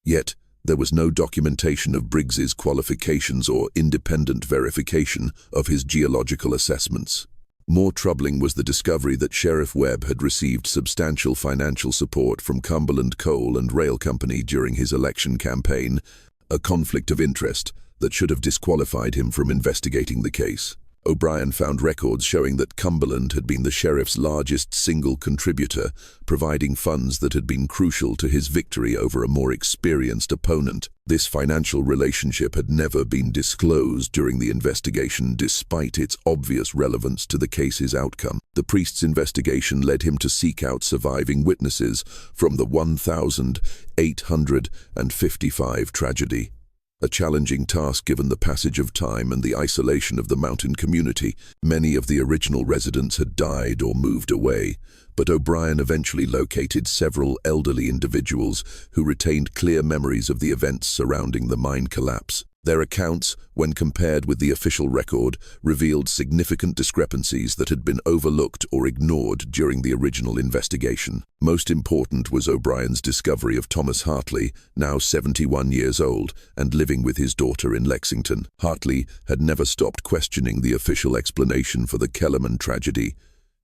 Yet, there was no documentation of Briggs's qualifications or independent verification of his geological assessments. More troubling was the discovery that Sheriff Webb had received substantial financial support from Cumberland Coal and Rail Company during his election campaign, a conflict of interest that should have disqualified him from investigating the case. O'Brien found records showing that Cumberland had been the sheriff's largest single contributor, providing funds that had been crucial to his victory over a more experienced opponent. This financial relationship had never been disclosed during the investigation, despite its obvious relevance to the case's outcome. The priest's investigation led him to seek out surviving witnesses from the 1855 tragedy. A challenging task given the passage of time and the isolation of the mountain community. Many of the original residents had died or moved away, but O'Brien eventually located several elderly individuals who retained clear memories of the events surrounding the mine collapse. Their accounts, when compared with the official record, revealed significant discrepancies that had been overlooked or ignored during the original investigation. Most important was O'Brien's discovery of Thomas Hartley, now 71 years old, and living with his daughter in Lexington. Hartley had never stopped questioning the official explanation for the Kellerman tragedy,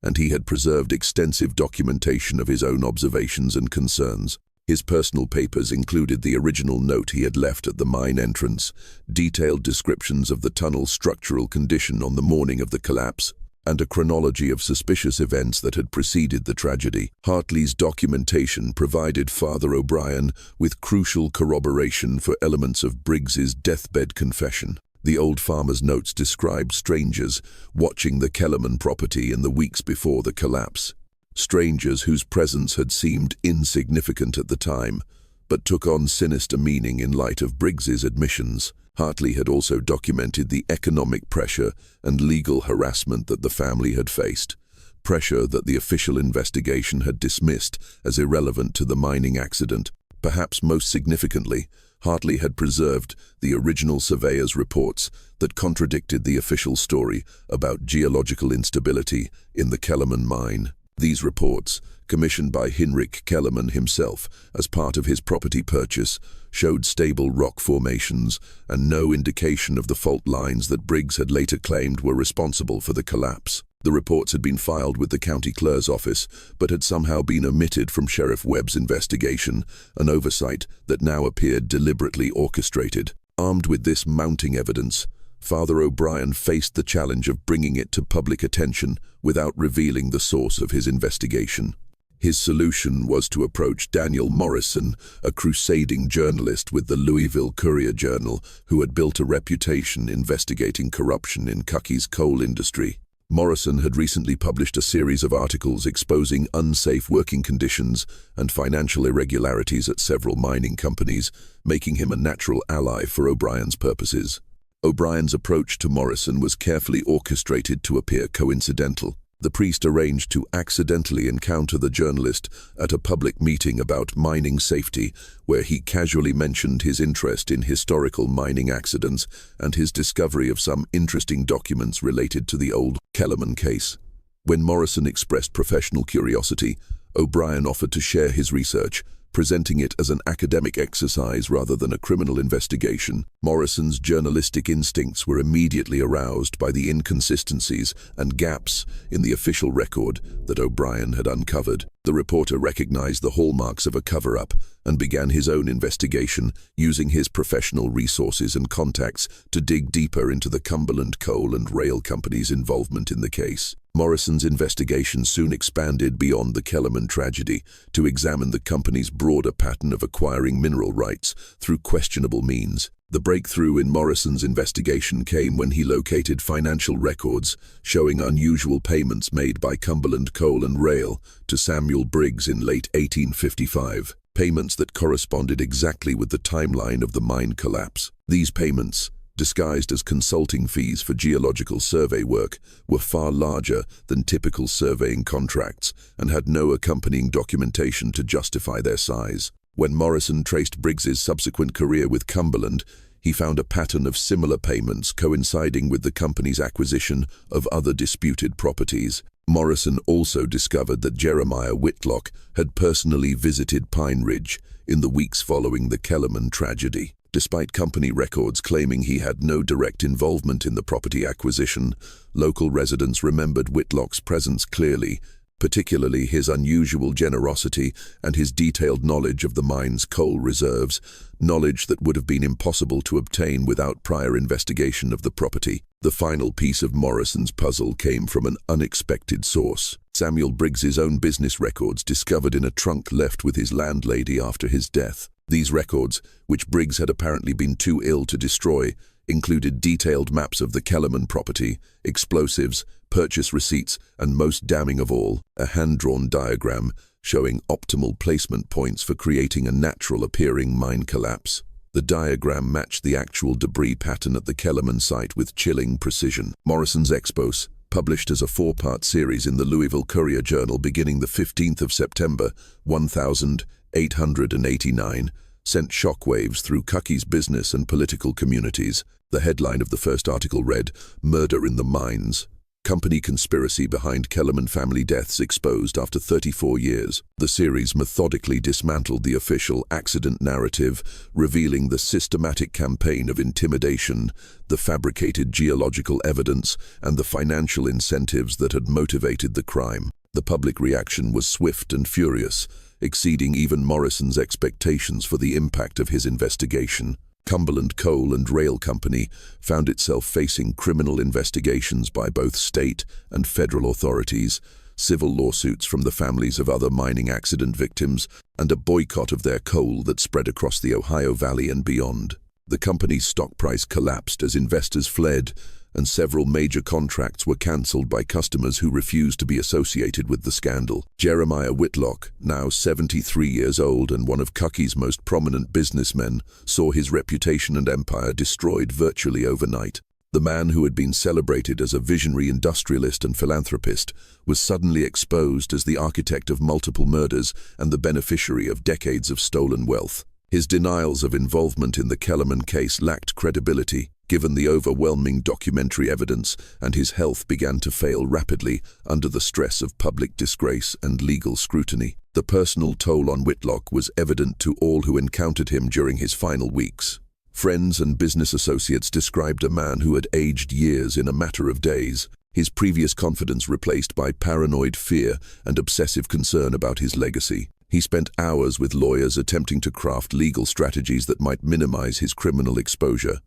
and he had preserved extensive documentation of his own observations and concerns. His personal papers included the original note he had left at the mine entrance, detailed descriptions of the tunnel's structural condition on the morning of the collapse, and a chronology of suspicious events that had preceded the tragedy. Hartley's documentation provided Father O'Brien with crucial corroboration for elements of Briggs's deathbed confession. The old farmer's notes described strangers watching the Kellerman property in the weeks before the collapse. Strangers whose presence had seemed insignificant at the time, but took on sinister meaning in light of Briggs's admissions. Hartley had also documented the economic pressure and legal harassment that the family had faced, pressure that the official investigation had dismissed as irrelevant to the mining accident. Perhaps most significantly, Hartley had preserved the original surveyor's reports that contradicted the official story about geological instability in the Kellerman mine. These reports, commissioned by Hinrich Kellerman himself as part of his property purchase, showed stable rock formations and no indication of the fault lines that Briggs had later claimed were responsible for the collapse. The reports had been filed with the county clerk's office, but had somehow been omitted from Sheriff Webb's investigation, an oversight that now appeared deliberately orchestrated. Armed with this mounting evidence, Father O'Brien faced the challenge of bringing it to public attention without revealing the source of his investigation. His solution was to approach Daniel Morrison, a crusading journalist with the Louisville Courier-Journal who had built a reputation investigating corruption in Kentucky's coal industry. Morrison had recently published a series of articles exposing unsafe working conditions and financial irregularities at several mining companies, making him a natural ally for O'Brien's purposes. O'Brien's approach to Morrison was carefully orchestrated to appear coincidental. The priest arranged to accidentally encounter the journalist at a public meeting about mining safety, where he casually mentioned his interest in historical mining accidents and his discovery of some interesting documents related to the old Kellerman case. When Morrison expressed professional curiosity, O'Brien offered to share his research, presenting it as an academic exercise rather than a criminal investigation. Morrison's journalistic instincts were immediately aroused by the inconsistencies and gaps in the official record that O'Brien had uncovered. The reporter recognized the hallmarks of a cover-up and began his own investigation, using his professional resources and contacts to dig deeper into the Cumberland Coal and Rail Company's involvement in the case. Morrison's investigation soon expanded beyond the Kellerman tragedy to examine the company's broader pattern of acquiring mineral rights through questionable means. The breakthrough in Morrison's investigation came when he located financial records showing unusual payments made by Cumberland Coal and Rail to Samuel Briggs in late 1855, payments that corresponded exactly with the timeline of the mine collapse. These payments, disguised as consulting fees for geological survey work, were far larger than typical surveying contracts and had no accompanying documentation to justify their size. When Morrison traced Briggs's subsequent career with Cumberland, he found a pattern of similar payments coinciding with the company's acquisition of other disputed properties. Morrison also discovered that Jeremiah Whitlock had personally visited Pine Ridge in the weeks following the Kellerman tragedy. Despite company records claiming he had no direct involvement in the property acquisition, local residents remembered Whitlock's presence clearly, particularly his unusual generosity and his detailed knowledge of the mine's coal reserves, knowledge that would have been impossible to obtain without prior investigation of the property. The final piece of Morrison's puzzle came from an unexpected source. Samuel Briggs's own business records discovered in a trunk left with his landlady after his death. These records, which Briggs had apparently been too ill to destroy, included detailed maps of the Kellerman property, explosives, purchase receipts, and most damning of all, a hand-drawn diagram showing optimal placement points for creating a natural-appearing mine collapse. The diagram matched the actual debris pattern at the Kellerman site with chilling precision. Morrison's expose, published as a 4-part series in the Louisville Courier-Journal beginning the 15th of September, 1889, sent shockwaves through Kentucky's business and political communities. The headline of the first article read, "Murder in the Mines. Company conspiracy behind Kellerman family deaths exposed after 34 years. The series methodically dismantled the official accident narrative, revealing the systematic campaign of intimidation, the fabricated geological evidence, and the financial incentives that had motivated the crime. The public reaction was swift and furious, exceeding even Morrison's expectations for the impact of his investigation. Cumberland Coal and Rail Company found itself facing criminal investigations by both state and federal authorities, civil lawsuits from the families of other mining accident victims, and a boycott of their coal that spread across the Ohio Valley and beyond. The company's stock price collapsed as investors fled, and several major contracts were cancelled by customers who refused to be associated with the scandal. Jeremiah Whitlock, now 73 years old and one of Kentucky's most prominent businessmen, saw his reputation and empire destroyed virtually overnight. The man who had been celebrated as a visionary industrialist and philanthropist was suddenly exposed as the architect of multiple murders and the beneficiary of decades of stolen wealth. His denials of involvement in the Kellerman case lacked credibility, given the overwhelming documentary evidence, and his health began to fail rapidly under the stress of public disgrace and legal scrutiny. The personal toll on Whitlock was evident to all who encountered him during his final weeks. Friends and business associates described a man who had aged years in a matter of days, his previous confidence replaced by paranoid fear and obsessive concern about his legacy. He spent hours with lawyers attempting to craft legal strategies that might minimize his criminal exposure,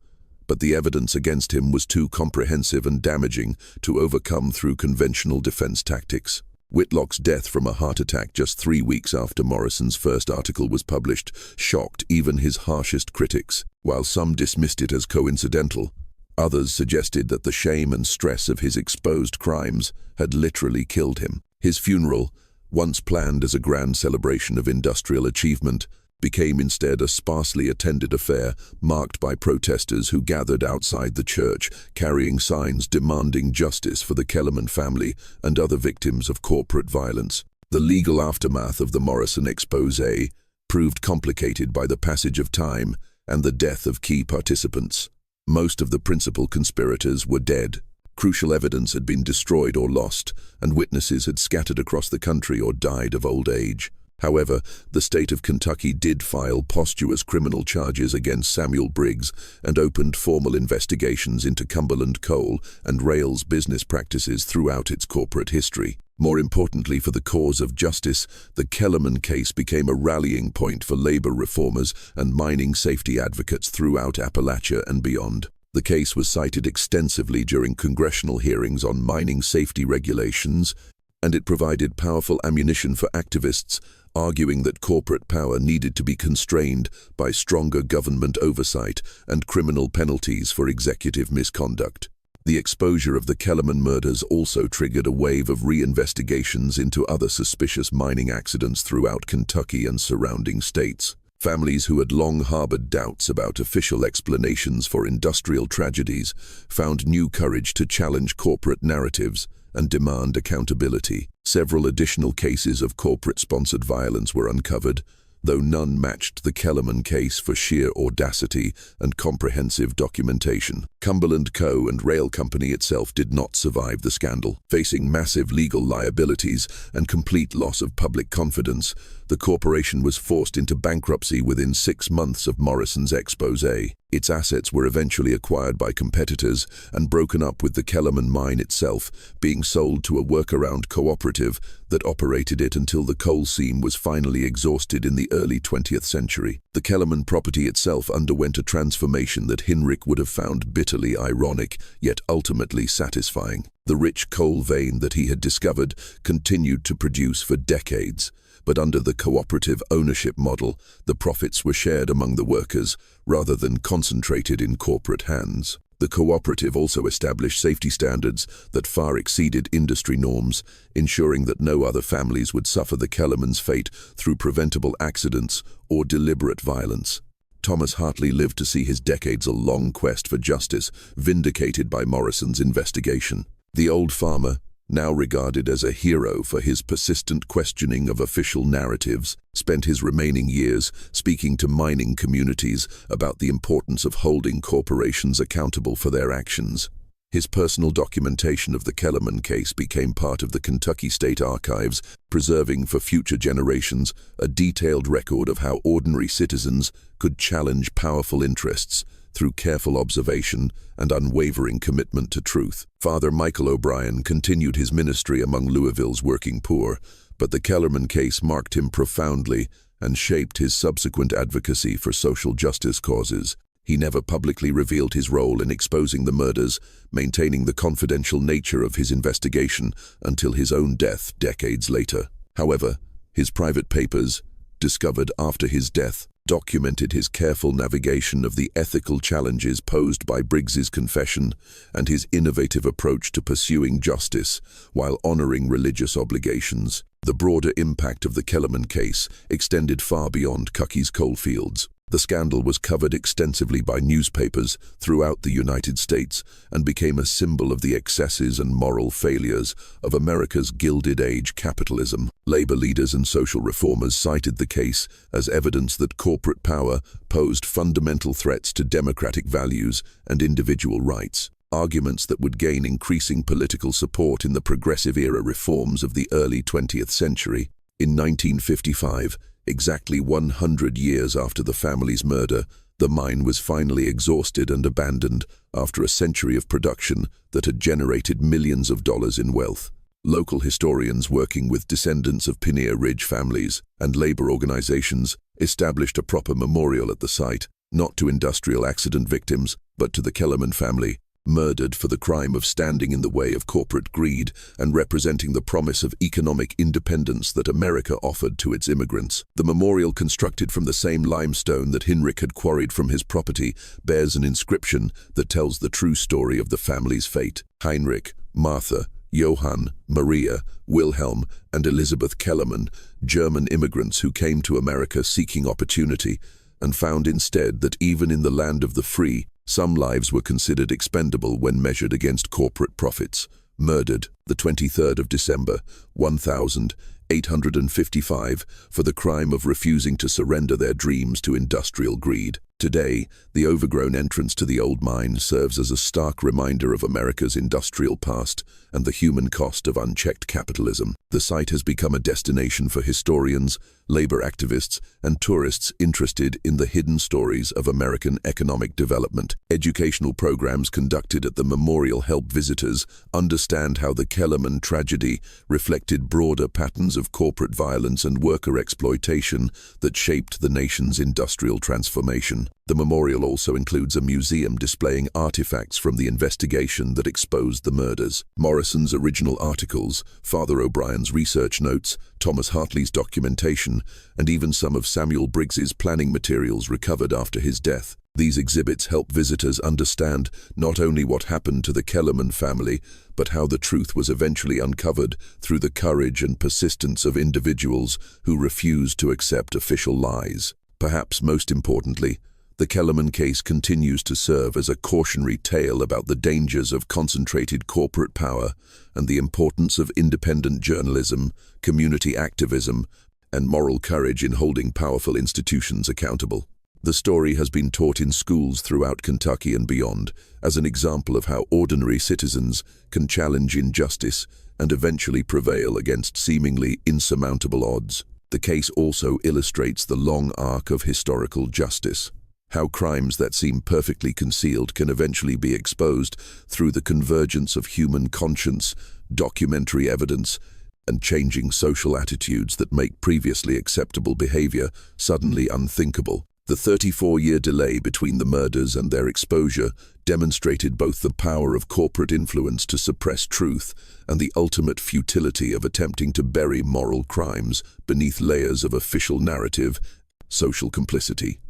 but the evidence against him was too comprehensive and damaging to overcome through conventional defense tactics. Whitlock's death from a heart attack just 3 weeks after Morrison's first article was published shocked even his harshest critics. While some dismissed it as coincidental, others suggested that the shame and stress of his exposed crimes had literally killed him. His funeral, once planned as a grand celebration of industrial achievement, became instead a sparsely attended affair marked by protesters who gathered outside the church, carrying signs demanding justice for the Kellerman family and other victims of corporate violence. The legal aftermath of the Morrison exposé proved complicated by the passage of time and the death of key participants. Most of the principal conspirators were dead. Crucial evidence had been destroyed or lost, and witnesses had scattered across the country or died of old age. However, the state of Kentucky did file posthumous criminal charges against Samuel Briggs and opened formal investigations into Cumberland Coal and Rail's business practices throughout its corporate history. More importantly for the cause of justice, the Kellerman case became a rallying point for labor reformers and mining safety advocates throughout Appalachia and beyond. The case was cited extensively during congressional hearings on mining safety regulations, and it provided powerful ammunition for activists arguing that corporate power needed to be constrained by stronger government oversight and criminal penalties for executive misconduct. The exposure of the Kellerman murders also triggered a wave of reinvestigations into other suspicious mining accidents throughout Kentucky and surrounding states. Families who had long harbored doubts about official explanations for industrial tragedies found new courage to challenge corporate narratives and demand accountability. Several additional cases of corporate-sponsored violence were uncovered, though none matched the Kellerman case for sheer audacity and comprehensive documentation. Cumberland Co. and Rail Company itself did not survive the scandal. Facing massive legal liabilities and complete loss of public confidence, the corporation was forced into bankruptcy within 6 months of Morrison's exposé. Its assets were eventually acquired by competitors and broken up, with the Kellerman mine itself being sold to a workaround cooperative that operated it until the coal seam was finally exhausted in the early 20th century. The Kellerman property itself underwent a transformation that Hinrich would have found bitterly ironic, yet ultimately satisfying. The rich coal vein that he had discovered continued to produce for decades, but under the cooperative ownership model, the profits were shared among the workers rather than concentrated in corporate hands. The cooperative also established safety standards that far exceeded industry norms, ensuring that no other families would suffer the Kellerman's fate through preventable accidents or deliberate violence. Thomas Hartley lived to see his decades-long quest for justice vindicated by Morrison's investigation. The old farmer, now regarded as a hero for his persistent questioning of official narratives, spent his remaining years speaking to mining communities about the importance of holding corporations accountable for their actions. His personal documentation of the Kellerman case became part of the Kentucky State Archives, preserving for future generations a detailed record of how ordinary citizens could challenge powerful interests through careful observation and unwavering commitment to truth. Father Michael O'Brien continued his ministry among Louisville's working poor, but the Kellerman case marked him profoundly and shaped his subsequent advocacy for social justice causes. He never publicly revealed his role in exposing the murders, maintaining the confidential nature of his investigation until his own death decades later. However, his private papers, discovered after his death, documented his careful navigation of the ethical challenges posed by Briggs's confession and his innovative approach to pursuing justice while honoring religious obligations. The broader impact of the Kellerman case extended far beyond Kentucky's coalfields. The scandal was covered extensively by newspapers throughout the United States and became a symbol of the excesses and moral failures of America's Gilded Age capitalism. Labor leaders and social reformers cited the case as evidence that corporate power posed fundamental threats to democratic values and individual rights, arguments that would gain increasing political support in the progressive-era reforms of the early 20th century. In 1955, exactly 100 years after the family's murder, the mine was finally exhausted and abandoned after a century of production that had generated millions of dollars in wealth. Local historians working with descendants of Pioneer Ridge families and labor organizations established a proper memorial at the site, not to industrial accident victims, but to the Kellerman family, murdered for the crime of standing in the way of corporate greed and representing the promise of economic independence that America offered to its immigrants. The memorial, constructed from the same limestone that Heinrich had quarried from his property, bears an inscription that tells the true story of the family's fate. Heinrich, Martha, Johann, Maria, Wilhelm, and Elizabeth Kellerman, German immigrants who came to America seeking opportunity, and found instead that even in the land of the free, some lives were considered expendable when measured against corporate profits. Murdered, the 23rd of December, 1855, for the crime of refusing to surrender their dreams to industrial greed. Today, the overgrown entrance to the old mine serves as a stark reminder of America's industrial past and the human cost of unchecked capitalism. The site has become a destination for historians, labor activists, and tourists interested in the hidden stories of American economic development. Educational programs conducted at the memorial help visitors understand how the Kellerman tragedy reflected broader patterns of corporate violence and worker exploitation that shaped the nation's industrial transformation. The memorial also includes a museum displaying artifacts from the investigation that exposed the murders. Morrison's original articles, Father O'Brien's research notes, Thomas Hartley's documentation, and even some of Samuel Briggs's planning materials recovered after his death. These exhibits help visitors understand not only what happened to the Kellerman family, but how the truth was eventually uncovered through the courage and persistence of individuals who refused to accept official lies. Perhaps most importantly, the Kellerman case continues to serve as a cautionary tale about the dangers of concentrated corporate power and the importance of independent journalism, community activism, and moral courage in holding powerful institutions accountable. The story has been taught in schools throughout Kentucky and beyond as an example of how ordinary citizens can challenge injustice and eventually prevail against seemingly insurmountable odds. The case also illustrates the long arc of historical justice, how crimes that seem perfectly concealed can eventually be exposed through the convergence of human conscience, documentary evidence, and changing social attitudes that make previously acceptable behavior suddenly unthinkable. The 34-year delay between the murders and their exposure demonstrated both the power of corporate influence to suppress truth and the ultimate futility of attempting to bury moral crimes beneath layers of official narrative, social complicity.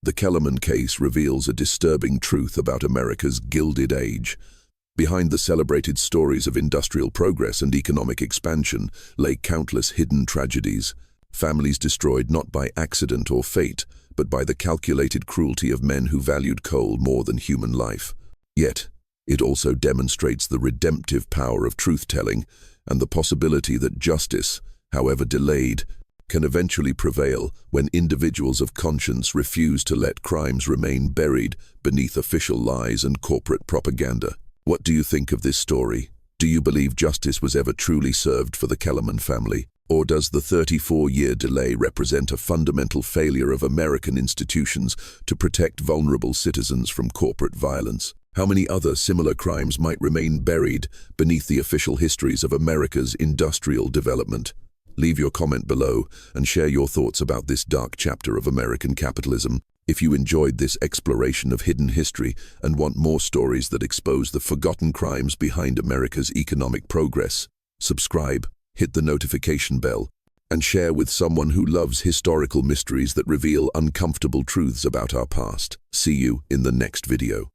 The Kellerman case reveals a disturbing truth about America's Gilded Age. Behind the celebrated stories of industrial progress and economic expansion lay countless hidden tragedies, families destroyed not by accident or fate, but by the calculated cruelty of men who valued coal more than human life. Yet, it also demonstrates the redemptive power of truth-telling and the possibility that justice, however delayed, can eventually prevail when individuals of conscience refuse to let crimes remain buried beneath official lies and corporate propaganda. What do you think of this story? Do you believe justice was ever truly served for the Kellerman family? Or does the 34-year delay represent a fundamental failure of American institutions to protect vulnerable citizens from corporate violence? How many other similar crimes might remain buried beneath the official histories of America's industrial development? Leave your comment below and share your thoughts about this dark chapter of American capitalism. If you enjoyed this exploration of hidden history and want more stories that expose the forgotten crimes behind America's economic progress, subscribe, hit the notification bell, and share with someone who loves historical mysteries that reveal uncomfortable truths about our past. See you in the next video.